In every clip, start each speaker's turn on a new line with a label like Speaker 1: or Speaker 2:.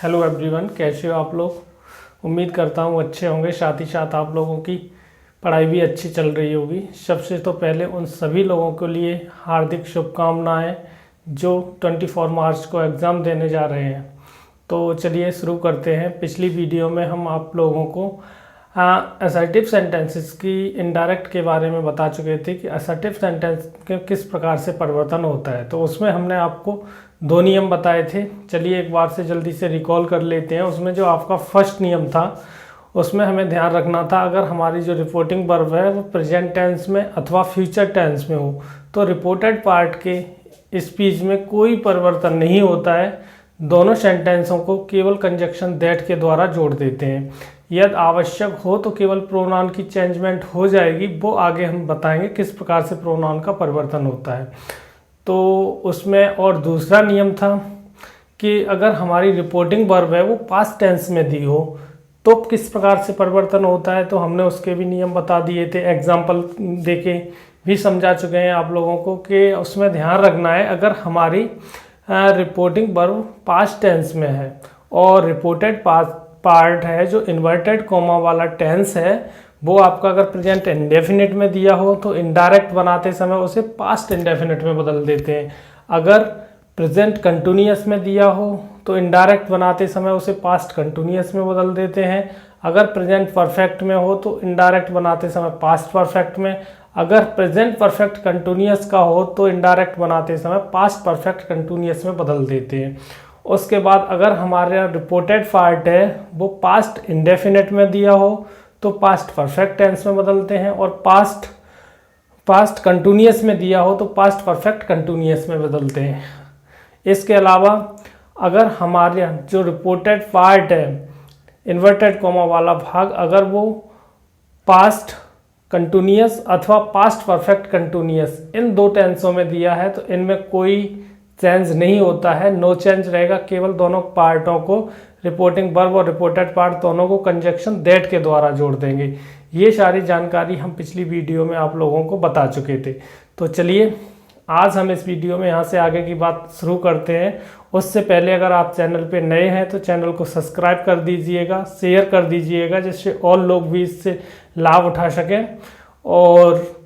Speaker 1: Hello everyone, कैसे हो आप लोग। उम्मीद करता हूँ अच्छे होंगे, साथ ही साथ आप लोगों की पढ़ाई भी अच्छी चल रही होगी। सबसे तो पहले उन सभी लोगों के लिए हार्दिक शुभकामनाएं जो 24 मार्च को एग्ज़ाम देने जा रहे हैं। तो चलिए शुरू करते हैं। पिछली वीडियो में हम आप लोगों को असर्टिव सेंटेंसेस की इनडायरेक्ट के बारे में बता चुके थे कि असर्टिव सेंटेंस के किस प्रकार से परिवर्तन होता है। तो उसमें हमने आपको दो नियम बताए थे। चलिए एक बार से जल्दी से रिकॉल कर लेते हैं। उसमें जो आपका फर्स्ट नियम था उसमें हमें ध्यान रखना था, अगर हमारी जो रिपोर्टिंग वर्ब है वो प्रेजेंट टेंस में अथवा फ्यूचर टेंस में हो तो रिपोर्टेड पार्ट के स्पीच में कोई परिवर्तन नहीं होता है। दोनों सेंटेंसों को केवल कंजक्शन दैट के द्वारा जोड़ देते हैं। यदि आवश्यक हो तो केवल प्रोनाउन की चेंजमेंट हो जाएगी, वो आगे हम बताएंगे किस प्रकार से प्रोनाउन का परिवर्तन होता है। तो उसमें और दूसरा नियम था कि अगर हमारी रिपोर्टिंग वर्ब है वो पास्ट टेंस में दी हो तो किस प्रकार से परिवर्तन होता है। तो हमने उसके भी नियम बता दिए थे, एग्जाम्पल देके भी समझा चुके हैं आप लोगों को कि उसमें ध्यान रखना है, अगर हमारी रिपोर्टिंग वर्ब पास्ट टेंस में है और रिपोर्टेड पार्ट है जो इन्वर्टेड कॉमा वाला टेंस है वो आपका अगर प्रेजेंट इंडेफिनिट में दिया हो तो इनडायरेक्ट बनाते समय उसे पास्ट इंडेफिनिट में बदल देते हैं। अगर प्रेजेंट कंटिन्यूअस में दिया हो तो इनडायरेक्ट बनाते समय उसे पास्ट कंटिन्यूअस में बदल देते हैं। अगर प्रेजेंट परफेक्ट में हो तो इनडायरेक्ट बनाते समय पास्ट परफेक्ट में। अगर प्रेजेंट परफेक्ट कंटिन्यूअस का हो तो इनडायरेक्ट बनाते समय पास्ट परफेक्ट कंटिन्यूअस में बदल देते हैं। उसके बाद अगर हमारे रिपोर्टेड पार्ट है वो पास्ट इंडेफिनिट में दिया हो तो पास्ट परफेक्ट टेंस में बदलते हैं, और पास्ट कंटिन्यूअस में दिया हो तो पास्ट परफेक्ट कंटिन्यूअस में बदलते हैं। इसके अलावा अगर हमारे जो रिपोर्टेड पार्ट है इन्वर्टेड कॉमा वाला भाग अगर वो पास्ट कंटिन्यूअस अथवा पास्ट परफेक्ट कंटिन्यूअस इन दो टेंसों में दिया है तो इनमें कोई चेंज नहीं होता है, नो चेंज रहेगा। केवल दोनों पार्टों को, रिपोर्टिंग वर्ब और रिपोर्टेड पार्ट दोनों को कंजक्शन दैट के द्वारा जोड़ देंगे। ये सारी जानकारी हम पिछली वीडियो में आप लोगों को बता चुके थे। तो चलिए आज हम इस वीडियो में यहाँ से आगे की बात शुरू करते हैं। उससे पहले अगर आप चैनल पे नए हैं तो चैनल को सब्सक्राइब कर दीजिएगा, शेयर कर दीजिएगा जिससे और लोग भी इससे लाभ उठा सकें, और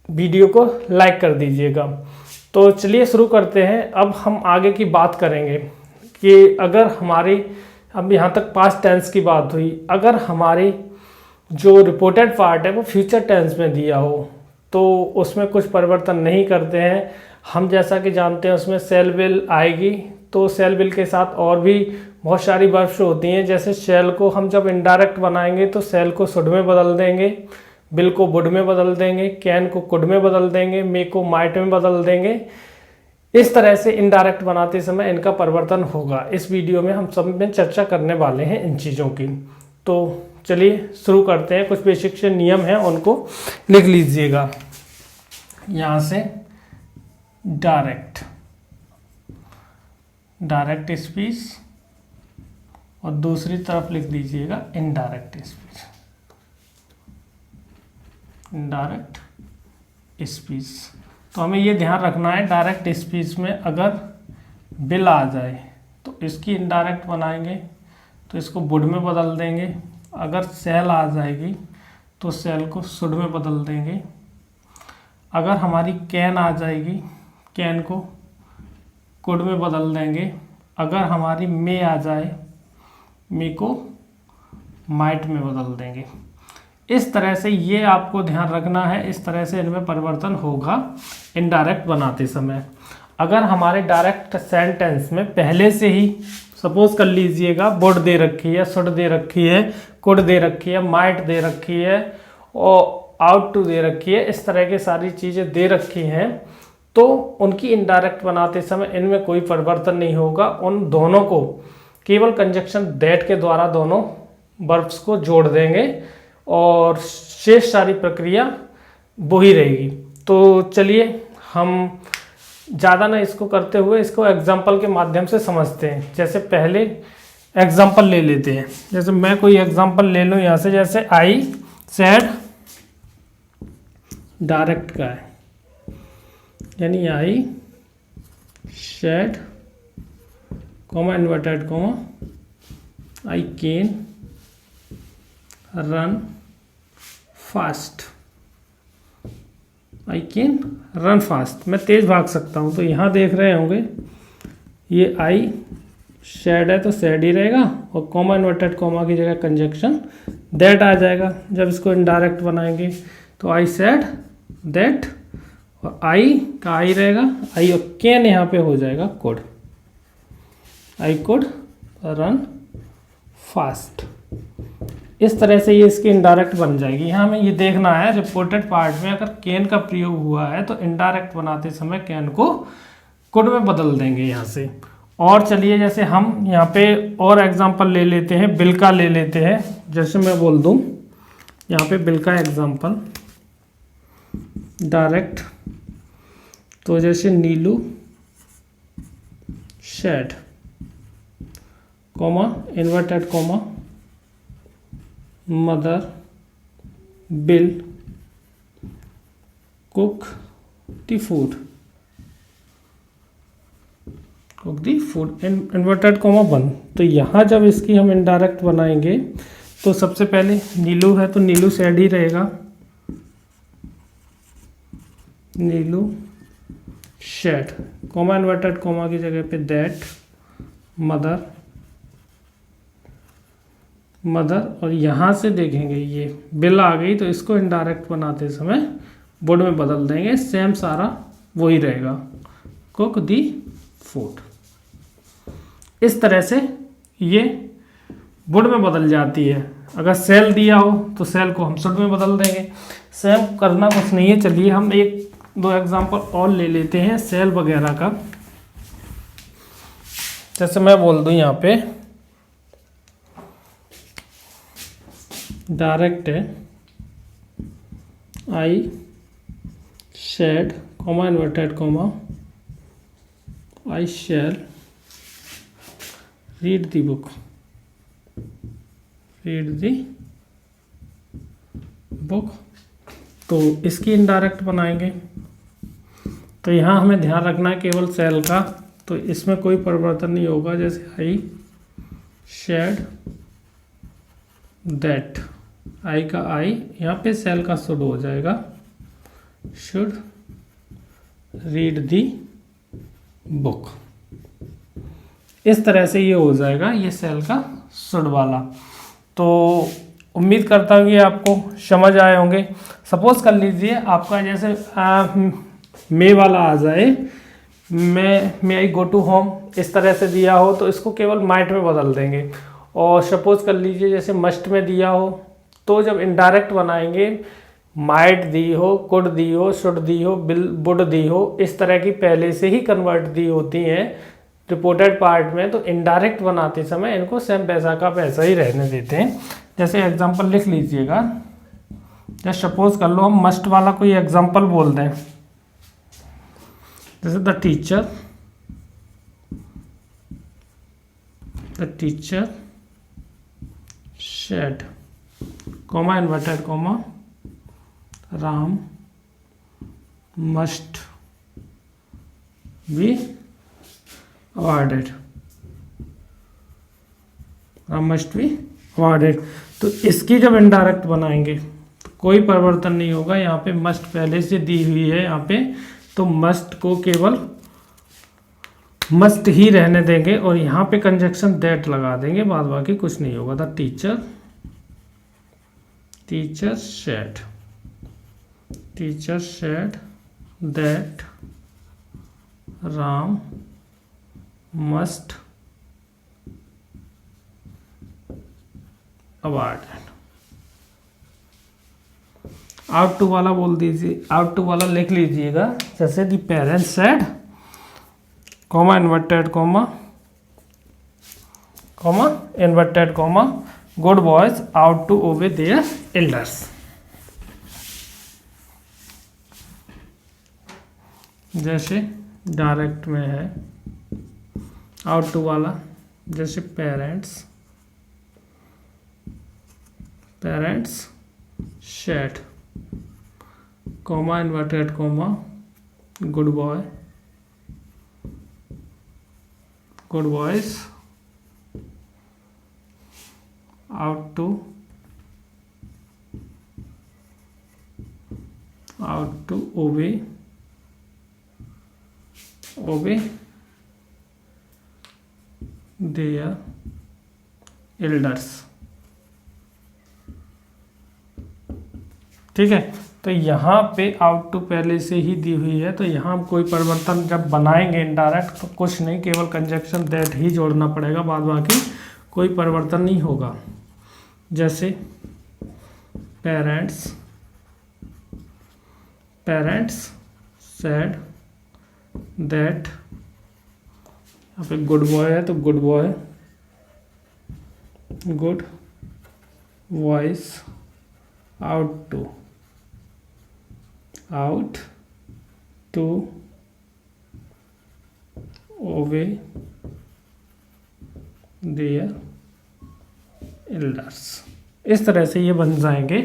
Speaker 1: वीडियो को लाइक कर दीजिएगा। तो चलिए शुरू करते हैं। अब हम आगे की बात करेंगे कि अगर हमारी, अब यहाँ तक पास्ट टेंस की बात हुई, अगर हमारी जो रिपोर्टेड पार्ट है वो फ्यूचर टेंस में दिया हो तो उसमें कुछ परिवर्तन नहीं करते हैं हम। जैसा कि जानते हैं उसमें सेल विल आएगी, तो सेल विल के साथ और भी बहुत सारी वर्ब्स होती हैं। जैसे शेल को हम जब इनडायरेक्ट बनाएंगे तो सेल को शुड में बदल देंगे, बिल को वुड में बदल देंगे, कैन को कुड में बदल देंगे, मे को माइट में बदल देंगे। इस तरह से इनडायरेक्ट बनाते समय इनका परिवर्तन होगा। इस वीडियो में हम सब में चर्चा करने वाले हैं इन चीज़ों की। तो चलिए शुरू करते हैं। कुछ बेसिक से नियम हैं उनको लिख लीजिएगा यहाँ से। डायरेक्ट स्पीच और दूसरी तरफ लिख दीजिएगा इनडायरेक्ट स्पीच। इनडायरेक्ट स्पीच, तो हमें ये ध्यान रखना है डायरेक्ट स्पीच में अगर बिल आ जाए तो इसकी इनडायरेक्ट बनाएंगे तो इसको वुड में बदल देंगे। अगर सेल आ जाएगी तो सेल को शुड में बदल देंगे। अगर हमारी कैन आ जाएगी, कैन को कुड में बदल देंगे। अगर हमारी मे आ जाए, मे को माइट में बदल देंगे। इस तरह से ये आपको ध्यान रखना है, इस तरह से इनमें परिवर्तन होगा इनडायरेक्ट बनाते समय। अगर हमारे डायरेक्ट सेंटेंस में पहले से ही सपोज कर लीजिएगा वुड दे रखी है, शुड दे रखी है, कुड दे रखी है, माइट दे रखी है और आउट टू दे रखी है, इस तरह की सारी चीज़ें दे रखी हैं, तो उनकी इनडायरेक्ट बनाते समय इनमें कोई परिवर्तन नहीं होगा। उन दोनों को केवल कंजक्शन दैट के द्वारा दोनों वर्ब्स को जोड़ देंगे और शेष सारी प्रक्रिया वही रहेगी। तो चलिए हम ज़्यादा ना इसको करते हुए इसको एग्जाम्पल के माध्यम से समझते हैं। जैसे पहले एग्जाम्पल ले लेते हैं। जैसे मैं कोई एग्जाम्पल ले लूँ यहाँ से, जैसे आई सेड, डायरेक्ट का है, यानी I said comma inverted comma I can run fast, I can run fast, मैं तेज भाग सकता हूँ। तो यहाँ देख रहे होंगे ये आई शेड है तो शेड ही रहेगा, और कॉमा इन्वर्टेड कॉमा की जगह कंजक्शन दैट आ जाएगा। जब इसको इनडायरेक्ट बनाएंगे तो आई सेड दैट, और आई का आई रहेगा, आई और कैन यहाँ पे हो जाएगा could, I could run fast. इस तरह से ये इसकी इनडायरेक्ट बन जाएगी। यहाँ हमें ये देखना है रिपोर्टेड पार्ट में अगर कैन का प्रयोग हुआ है तो इनडायरेक्ट बनाते समय कैन को कुड में बदल देंगे यहाँ से। और चलिए जैसे हम यहाँ पे और एग्जांपल ले लेते हैं, बिल का ले लेते हैं। जैसे मैं बोल दूँ यहाँ पे बिल का एग्जांपल डायरेक्ट, तो जैसे Neelu said comma inverted comma mother will cook the food, cook the food inverted comma बंद। तो यहाँ जब इसकी हम इनडायरेक्ट बनाएंगे तो सबसे पहले नीलू है तो नीलू शेड ही रहेगा, नीलू शेड कॉमा इन्वर्टेड कॉमा की जगह पे दैट मदर, मदर, और यहाँ से देखेंगे ये बिल आ गई तो इसको इनडायरेक्ट बनाते समय वुड में बदल देंगे, सेम सारा वही रहेगा, कुक दी फूड। इस तरह से ये वुड में बदल जाती है। अगर सेल दिया हो तो सेल को हम शुड में बदल देंगे। सेम करना कुछ नहीं है। चलिए हम एक दो एग्जांपल और ले लेते हैं सेल वगैरह का। जैसे मैं बोल दूं यहाँ पे डायरेक्ट है I said comma inverted comma I shall read the book, read the book. तो इसकी इनडायरेक्ट बनाएंगे तो यहाँ हमें ध्यान रखना है केवल सेल का, तो इसमें कोई परिवर्तन नहीं होगा। जैसे आई शेड दैट, आई का आई यहाँ पे सेल का शुड हो जाएगा, शुड रीड दी बुक। इस तरह से ये हो जाएगा ये सेल का शुड वाला। तो उम्मीद करता हूँ कि आपको समझ आए होंगे। सपोज कर लीजिए आपका जैसे मे वाला आ जाए, मे आई गो टू होम, इस तरह से दिया हो तो इसको केवल माइट में बदल देंगे। और सपोज कर लीजिए जैसे मस्ट में दिया हो तो जब इनडायरेक्ट बनाएंगे माइट दी हो, कुड दी हो, शुड दी हो, बिल वुड दी हो, इस तरह की पहले से ही कन्वर्ट दी होती हैं रिपोर्टेड पार्ट में, तो इनडायरेक्ट बनाते समय इनको सेम पैसा का पैसा ही रहने देते हैं। जैसे एग्जांपल लिख लीजिएगा, जैसे सपोज कर लो हम मस्ट वाला कोई एग्जांपल बोल दें, जैसे the teacher said comma inverted comma Ram must be awarded, Ram must be awarded. तो इसकी जब इनडायरेक्ट बनाएंगे तो कोई परिवर्तन नहीं होगा। यहाँ पे मस्ट पहले से दी हुई है यहाँ पे, तो मस्ट को केवल मस्ट ही रहने देंगे और यहाँ पे कंजक्शन दैट लगा देंगे, बाद बाकी कुछ नहीं होगा। The teacher said that Ram must awarded. Ought to वाला बोल दीजिए, आउट टू वाला लिख लीजिएगा, जैसे the parents said comma inverted comma inverted comma good boys ought to obey their elders. जैसे डायरेक्ट में है आउट टू वाला, जैसे parents said comma inverted comma good boys ought to obey their elders. ठीक है, तो यहाँ पे आउट टू पहले से ही दी हुई है, तो यहाँ हम कोई परिवर्तन जब बनाएंगे इनडायरेक्ट तो कुछ नहीं, केवल कंजक्शन दैट ही जोड़ना पड़ेगा, बाद बाकी कोई परिवर्तन नहीं होगा। जैसे पेरेंट्स सेड दैट, यहाँ पे गुड बॉय है तो good boys ought to obey their elders. इस तरह से ये बन जाएंगे।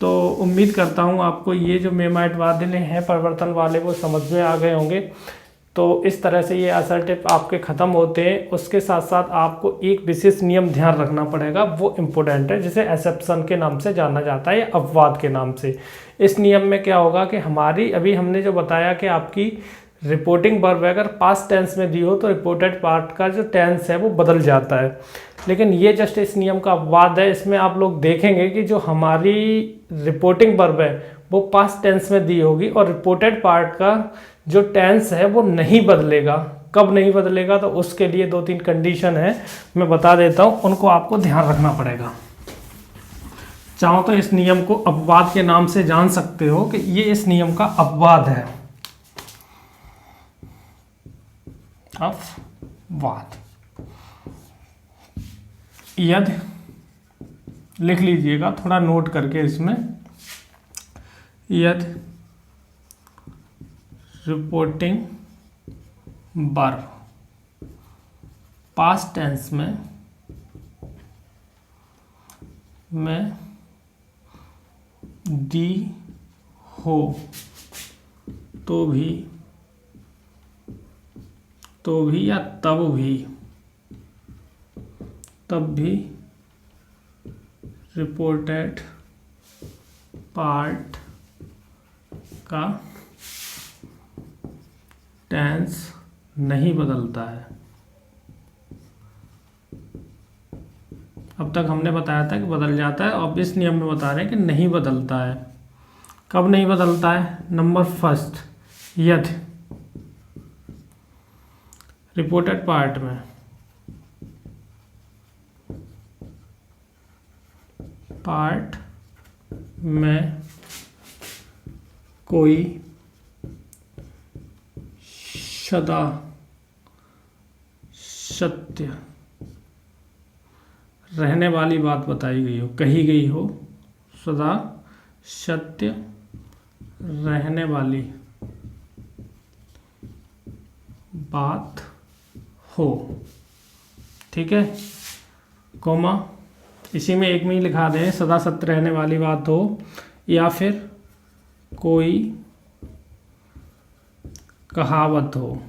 Speaker 1: तो उम्मीद करता हूँ आपको ये जो मेमाइट वादे हैं परिवर्तन वाले वो समझ में आ गए होंगे। तो इस तरह से ये असर्टिव आपके ख़त्म होते हैं। उसके साथ साथ आपको एक विशेष नियम ध्यान रखना पड़ेगा, वो इम्पोर्टेंट है, जिसे एक्सेप्शन के नाम से जाना जाता है या अपवाद के नाम से। इस नियम में क्या होगा कि हमारी अभी हमने जो बताया कि आपकी रिपोर्टिंग वर्ब अगर पास्ट टेंस में दी हो तो रिपोर्टेड पार्ट का जो टेंस है वो बदल जाता है, लेकिन ये जस्ट इस नियम का अपवाद है। इसमें आप लोग देखेंगे कि जो हमारी रिपोर्टिंग वर्ब है वो पास्ट टेंस में दी होगी और रिपोर्टेड पार्ट का जो टेंस है वो नहीं बदलेगा। कब नहीं बदलेगा, तो उसके लिए 2-3 कंडीशन है, मैं बता देता हूँ, उनको आपको ध्यान रखना पड़ेगा। चाहो तो इस नियम को अपवाद के नाम से जान सकते हो कि ये इस नियम का अपवाद है, अपवाद। यदि लिख लीजिएगा थोड़ा नोट करके इसमें, यदि रिपोर्टिंग वर्ब पास्ट टेंस में दी हो तो भी या तब भी रिपोर्टेड पार्ट का टेंस नहीं बदलता है। अब तक हमने बताया था कि बदल जाता है, अब इस नियम में बता रहे हैं कि नहीं बदलता है। कब नहीं बदलता है? नंबर फर्स्ट, यदि रिपोर्टेड पार्ट में कोई सदा सत्य रहने वाली बात बताई गई हो, कही गई हो, सदा सत्य रहने वाली बात हो। ठीक है, कोमा इसी में एक में ही लिखा दें, सदा सत्य रहने वाली बात हो, या फिर कोई कहावत हो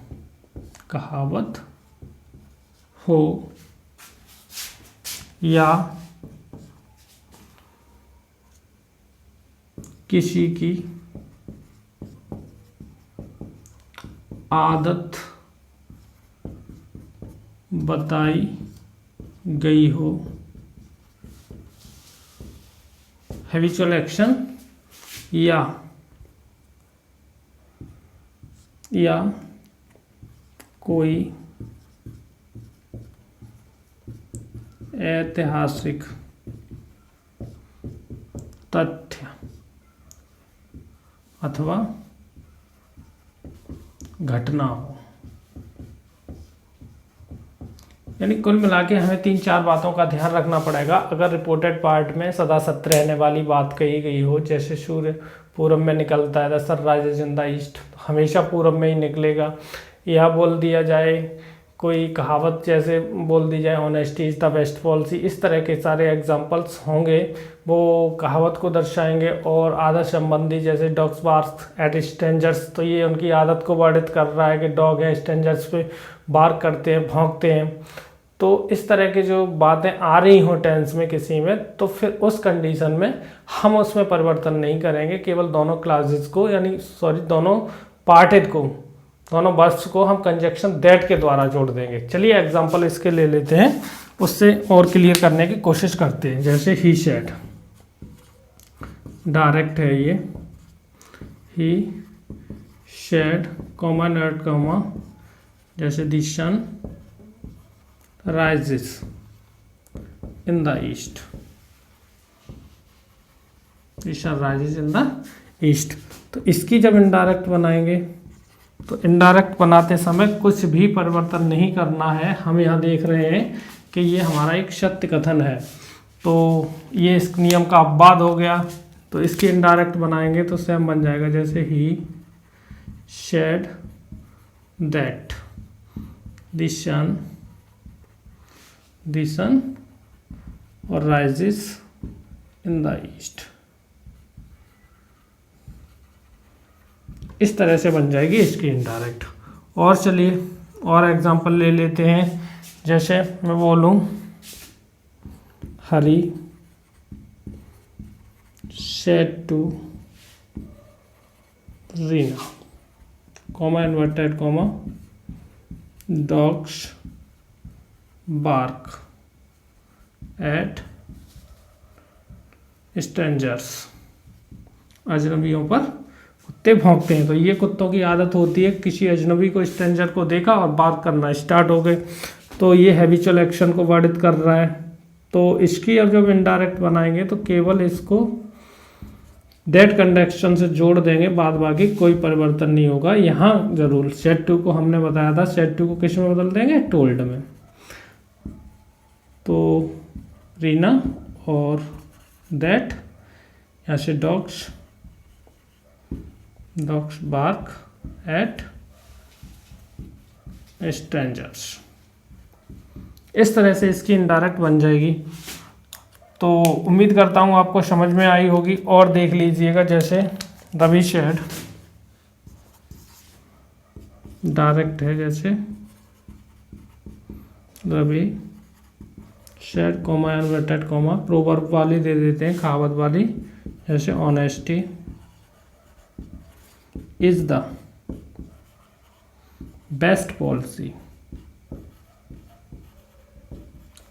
Speaker 1: या किसी की आदत बताई गई हो, हैबिचुअल एक्शन, या कोई ऐतिहासिक तथ्य अथवा घटना हो। यानी कुल मिला के हमें 3-4 बातों का ध्यान रखना पड़ेगा। अगर रिपोर्टेड पार्ट में सदा सत्य रहने वाली बात कही गई हो, जैसे सूर्य पूरब में निकलता है, the sunrise is in the east, हमेशा पूरब में ही निकलेगा, या बोल दिया जाए कोई कहावत जैसे बोल दी जाए honesty is the best policy, इस तरह के सारे एग्जांपल्स होंगे, वो कहावत को दर्शाएंगे। और आदत संबंधी जैसे डॉग्स बार्क एट स्ट्रेंजर्स, तो ये उनकी आदत को वर्णित कर रहा है कि डॉग है स्ट्रेंजर्स पे बार्क करते हैं, भौंकते हैं। तो इस तरह की जो बातें आ रही हों टेंस में किसी में, तो फिर उस कंडीशन में हम उसमें परिवर्तन नहीं करेंगे, केवल दोनों क्लासेस को दोनों पार्टेड को, दोनों वर्ब्स को हम कंजक्शन दैट के द्वारा जोड़ देंगे। चलिए एग्जांपल इसके ले लेते हैं, उससे और क्लियर करने की कोशिश करते हैं। जैसे ही सेड, डायरेक्ट है ये, he said comma not comma, जैसे the sun rises in the east, the sun rises in the east। तो इसकी जब इनडायरेक्ट बनाएंगे तो इनडायरेक्ट बनाते समय कुछ भी परिवर्तन नहीं करना है। हम यहाँ देख रहे हैं कि ये हमारा एक सत्य कथन है, तो ये इस नियम का अपवाद हो गया। तो इसकी इनडायरेक्ट बनाएंगे तो सेम बन जाएगा, जैसे he said that the sun और rises in the east। इस तरह से बन जाएगी इसकी इनडायरेक्ट। और चलिए और एग्जांपल ले लेते हैं। जैसे मैं बोलूं हरी said to Reena, comma inverted comma, dogs bark at strangers, अजनबियों पर कुत्ते भौंकते हैं। तो ये कुत्तों की आदत होती है, किसी अजनबी को, स्ट्रेंजर को देखा और बार्क करना स्टार्ट हो गए, तो ये हैबिचुअल एक्शन को वर्णित कर रहा है। तो इसकी अब जब इनडायरेक्ट बनाएंगे तो केवल इसको दैट कंडक्शन से जोड़ देंगे, बाद बाकी कोई परिवर्तन नहीं होगा। यहाँ जरूर सेड टू को हमने बताया था, सेड टू को किस में बदल देंगे, टोल्ड में। तो रीना और दैट, यहाँ से डॉग्स बार्क एट स्ट्रेंजर्स। इस तरह से इसकी इनडायरेक्ट बन जाएगी। तो उम्मीद करता हूँ आपको समझ में आई होगी। और देख लीजिएगा, जैसे रवि शेड, डायरेक्ट है, जैसे Ravi said comma inverted comma, proverb वाली दे देते हैं, कहावत वाली, जैसे honesty is the best policy,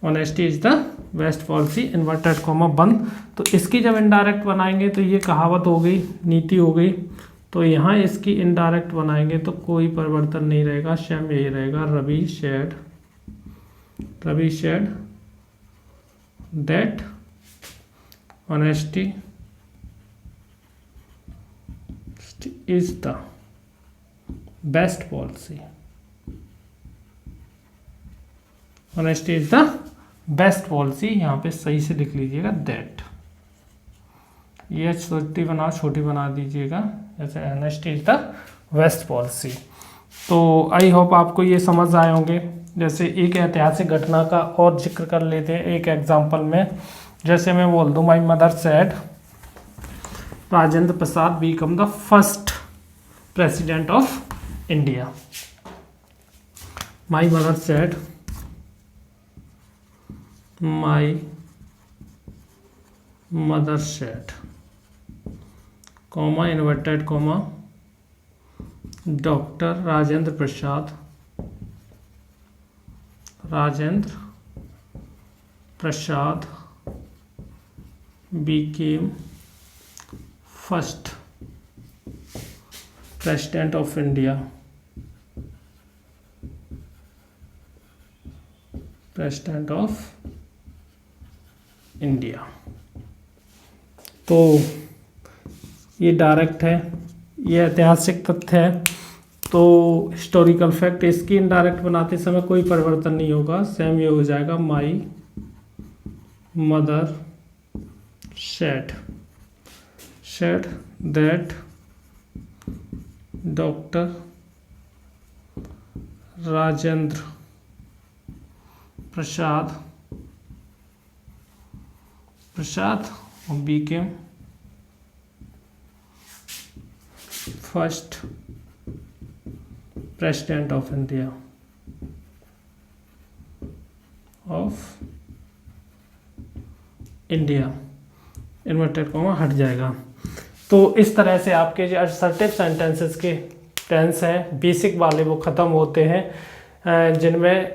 Speaker 1: honesty is the best policy, inverted comma बंद। तो इसकी जब इनडायरेक्ट बनाएंगे तो ये कहावत हो गई, नीति हो गई। तो यहाँ इसकी इनडायरेक्ट बनाएंगे तो कोई परिवर्तन नहीं रहेगा, सेम यही रहेगा, Ravi said that honesty is the best policy, honesty is the best policy. यहाँ पे सही से लिख लीजिएगा दैट, ये छोटी बना दीजिएगा, जैसे honesty is the best policy. तो आई होप आपको ये समझ आए होंगे। जैसे एक ऐतिहासिक घटना का और जिक्र कर लेते हैं एक एग्जांपल में। जैसे मैं बोल दूं, my mother said Rajendra Prasad become the first president of India. My mother said, my mother said comma inverted comma, doctor Rajendra Prasad became first president of India, president of India. तो ये डायरेक्ट है, ये ऐतिहासिक तथ्य है। तो हिस्टोरिकल फैक्ट, इसकी इनडायरेक्ट बनाते समय कोई परिवर्तन नहीं होगा, सेम ये हो जाएगा, my mother said that doctor Rajendra Prasad became first president of India, of India, inverted comma हट जाएगा। तो इस तरह से आपके जो असर्टिव सेंटेंसेस के टेंस हैं बेसिक वाले वो ख़त्म होते हैं, जिनमें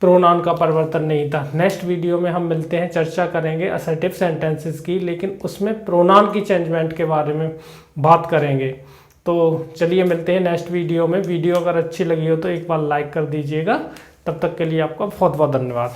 Speaker 1: प्रोनाउन का परिवर्तन नहीं था। नेक्स्ट वीडियो में हम मिलते हैं, चर्चा करेंगे असर्टिव सेंटेंसेस की, लेकिन उसमें प्रोनाउन की चेंजमेंट के बारे में बात करेंगे। तो चलिए मिलते हैं नेक्स्ट वीडियो में। वीडियो अगर अच्छी लगी हो तो एक बार लाइक कर दीजिएगा। तब तक के लिए आपका बहुत बहुत धन्यवाद।